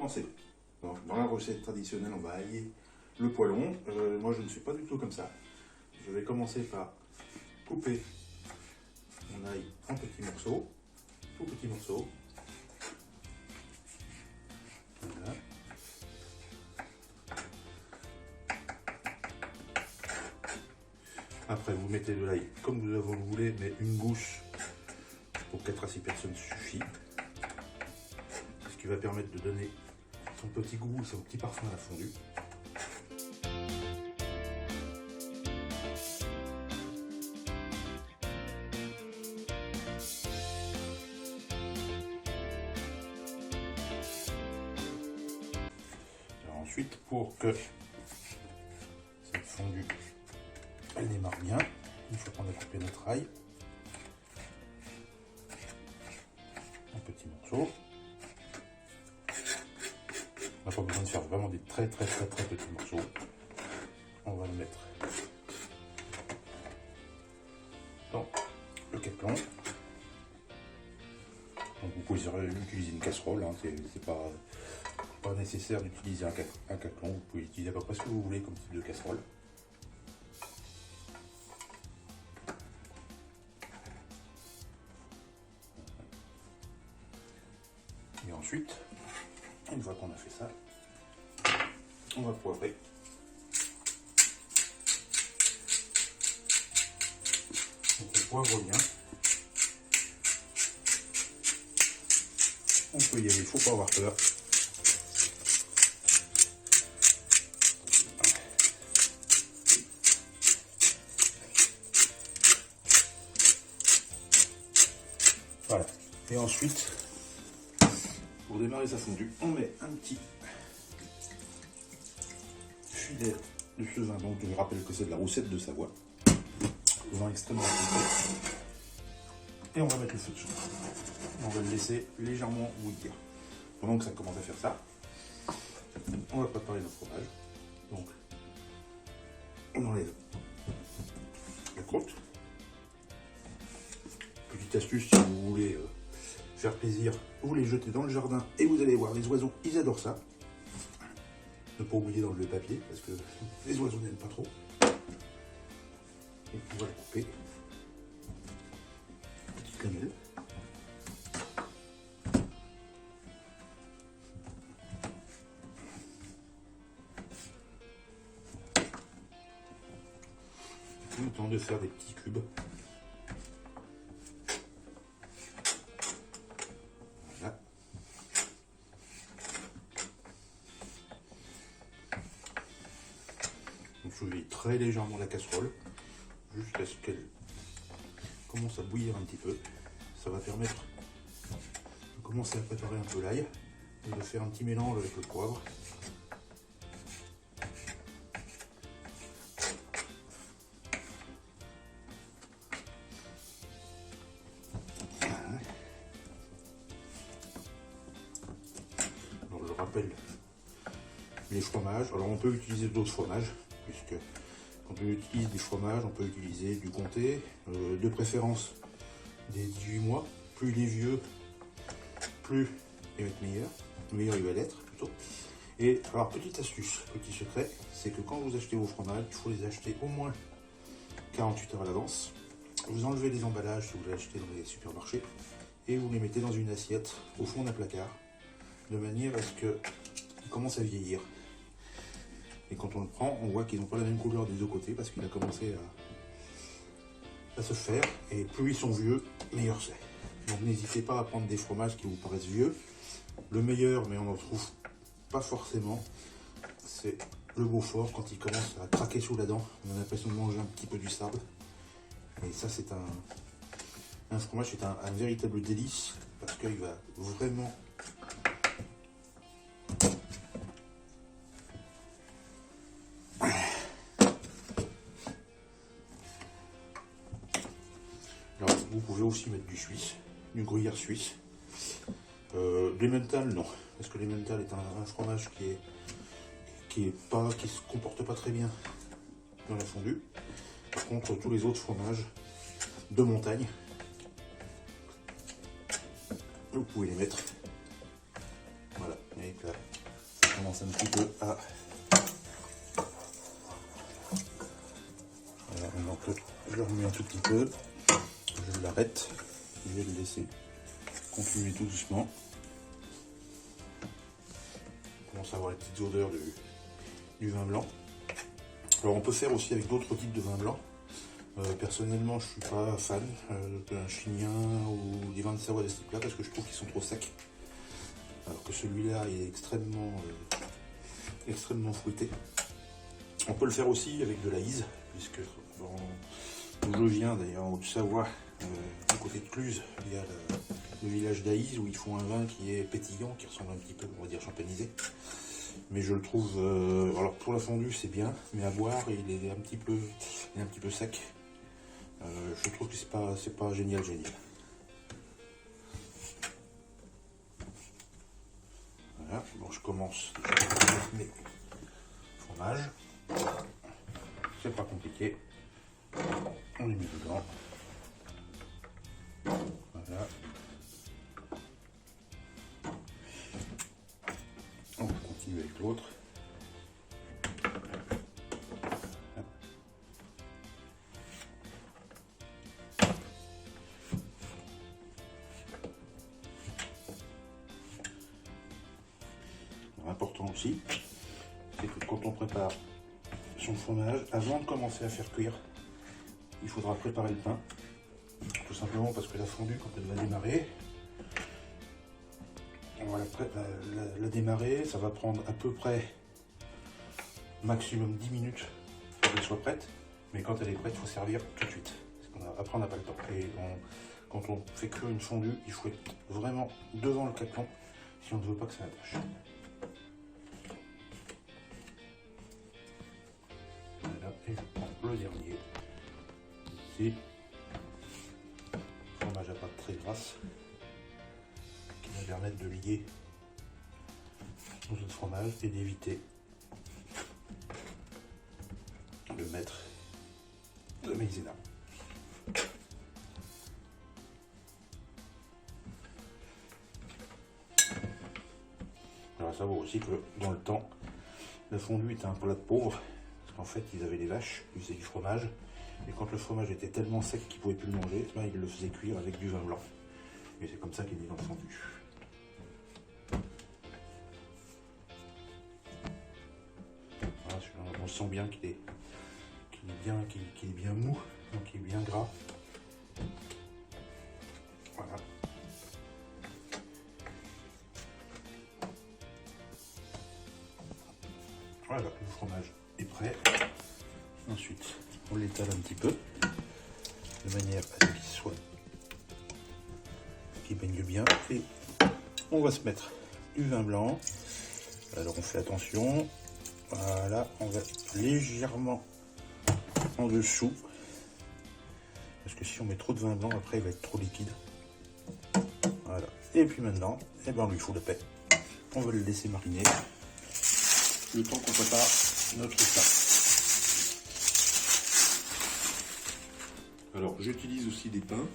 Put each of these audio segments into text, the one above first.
commencer. Donc, dans la recette traditionnelle, on va allier le poêlon. Moi, je ne suis pas du tout comme ça. Je vais commencer par couper mon ail en petits morceaux, tout petits morceaux. Voilà. Après, vous mettez de l'ail comme vous le voulez, mais une gousse pour 4 à 6 personnes suffit. Ce qui va permettre de donner son petit goût, son petit parfum à la fondue. Alors ensuite, pour que cette fondue elle démarre bien, une fois qu'on a coupé notre ail en petits morceaux. On n'a pas besoin de faire vraiment des très petits morceaux. On va le mettre dans le caplon. Donc vous pouvez utiliser une casserole, hein, c'est pas nécessaire d'utiliser un caplon. Vous pouvez utiliser à peu près ce que vous voulez comme type de casserole. Et ensuite, une fois qu'on a fait ça, on va poivrer. Donc on poivre bien. On peut y aller, il ne faut pas avoir peur. Voilà. Et ensuite, pour démarrer sa fondue, on met un petit filet de ce vin. Donc je vous rappelle que c'est de la Roussette de Savoie. Vin extrêmement épicé. Et on va mettre le feu dessus. On va le laisser légèrement bouillir. Pendant que ça commence à faire ça, on va préparer notre fromage. Donc on enlève la croûte. Petite astuce, si vous voulez faire plaisir, vous les jetez dans le jardin et vous allez voir, les oiseaux, ils adorent ça. Ne pas oublier d'enlever le papier, parce que les oiseaux n'aiment pas trop. Et on va le couper. Petite lamelle. Le temps de faire des petits cubes. Voilà. Donc je vais très légèrement la casserole jusqu'à ce qu'elle commence à bouillir un petit peu. Ça va permettre de commencer à préparer un peu l'ail et de faire un petit mélange avec le poivre. Alors je rappelle les fromages. Alors on peut utiliser d'autres fromages, puisque quand on utilise des fromages, on peut utiliser du comté, de préférence des 18 mois. Plus il est vieux, plus il va être meilleur. Meilleur il va l'être plutôt. Et alors petite astuce, petit secret, c'est que quand vous achetez vos fromages, il faut les acheter au moins 48 heures à l'avance. Vous enlevez les emballages que vous achetez dans les supermarchés et vous les mettez dans une assiette au fond d'un placard, de manière à ce qu'ils commencent à vieillir. Et quand on le prend, on voit qu'ils n'ont pas la même couleur des deux côtés parce qu'il a commencé à se faire. Et plus ils sont vieux, meilleur c'est. Donc n'hésitez pas à prendre des fromages qui vous paraissent vieux. Le meilleur, mais on n'en trouve pas forcément, c'est le Beaufort. Quand il commence à craquer sous la dent, on a l'impression de manger un petit peu du sable. Et ça, c'est un fromage, c'est un véritable délice parce qu'il va vraiment Alors, vous pouvez aussi mettre du suisse, du gruyère suisse. L'emmental, non, parce que l'emmental est un fromage qui se comporte pas très bien dans la fondue. Par contre, tous les autres fromages de montagne, vous pouvez les mettre. Voilà, avec commence un petit peu à... Voilà, maintenant que je remue un tout petit peu, je l'arrête. Je vais le laisser continuer tout doucement. On commence à avoir les petites odeurs du vin blanc. Alors on peut faire aussi avec d'autres types de vin blanc. Personnellement, je ne suis pas fan d'un chignin ou des vins de Savoie de ce type-là parce que je trouve qu'ils sont trop secs. Alors que celui-là est extrêmement fruité. On peut le faire aussi avec de l'Aïs, puisque d'où je viens d'ailleurs en Haute-Savoie, du côté de Cluse, il y a le village d'Aïs où ils font un vin qui est pétillant, qui ressemble un petit peu, on va dire, champagnisé. Mais je le trouve, alors pour la fondue c'est bien, mais à boire il est un petit peu sec. Je trouve que c'est pas génial. Voilà, bon je commence avec mes fromages. C'est pas compliqué. On les met dedans. Voilà. On va continuer avec l'autre. Important aussi, c'est que quand on prépare son fromage, avant de commencer à faire cuire, il faudra préparer le pain. Tout simplement parce que la fondue, quand elle va démarrer, on va la démarrer, ça va prendre à peu près maximum 10 minutes pour qu'elle soit prête. Mais quand elle est prête, il faut servir tout de suite. Après, on n'a pas le temps. Et quand on fait cuire une fondue, il faut être vraiment devant le caclon si on ne veut pas que ça attache. Voilà, et je prends le dernier. Ici, fromage à pâte très grasse qui va permettre de lier nos autres fromages et d'éviter de mettre de maïzena. Alors ça vaut aussi que dans le temps, la fondue était un plat de pauvre, parce qu'en fait ils avaient des vaches, ils faisaient du fromage, et quand le fromage était tellement sec qu'ils ne pouvaient plus le manger, ils le faisaient cuire avec du vin blanc. Et c'est comme ça qu'il est dans le fondu. Voilà, on sent bien qu'il est bien mou, donc il est bien gras. Voilà. Voilà, le fromage est prêt. Ensuite, on l'étale un petit peu, de manière à ce qu'il baigne bien. Et on va se mettre du vin blanc. Alors on fait attention. Voilà, on va légèrement en dessous. Parce que si on met trop de vin blanc, après il va être trop liquide. Voilà. Et puis maintenant, eh ben, on lui fout la paix. On va le laisser mariner le temps qu'on prépare notre pain. Alors j'utilise aussi des pains.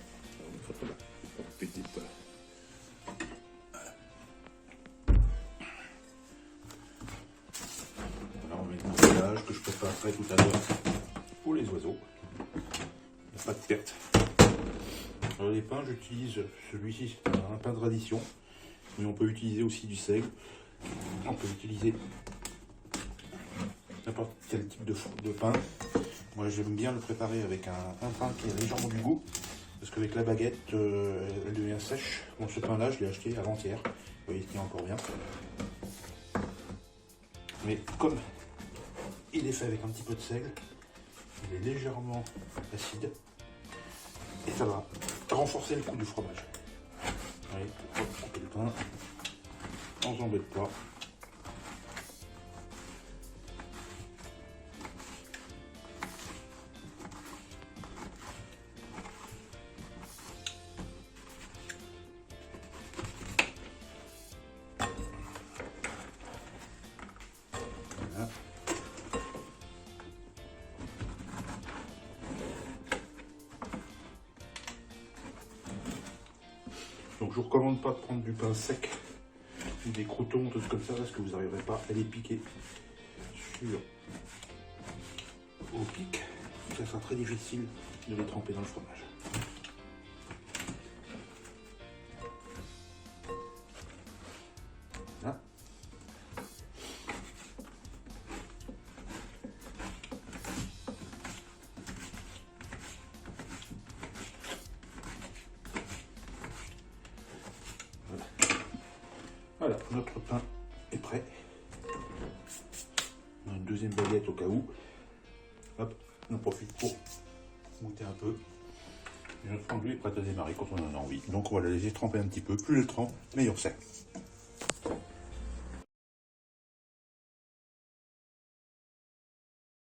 Alors, on met le emballage que je préparerai tout à l'heure pour les oiseaux. Il n'y a pas de perte. Alors les pains, j'utilise celui-ci, c'est un pain de tradition, mais on peut utiliser aussi du seigle. On peut utiliser n'importe quel type de pain. Moi j'aime bien le préparer avec un pain qui a légèrement du goût, parce qu'avec la baguette, elle devient sèche. Bon, ce pain là, je l'ai acheté avant-hier. Vous voyez, il tient encore bien. Mais comme il est fait avec un petit peu de seigle, il est légèrement acide. Et ça va renforcer le goût du fromage. Allez, on va couper le pain. On s'embête pas. Voilà. Donc je vous recommande pas de prendre du pain sec ou des croutons, tout comme ça, parce que vous n'arriverez pas à les piquer au pic. Ça sera très difficile de les tremper dans le fromage. Là. Voilà, notre pain est prêt. On a une deuxième baguette au cas où. Hop, on en profite pour goûter un peu. Et notre fondue est prête à démarrer quand on en a envie. Donc on va la laisser tremper un petit peu. Plus elle trempe, meilleur c'est.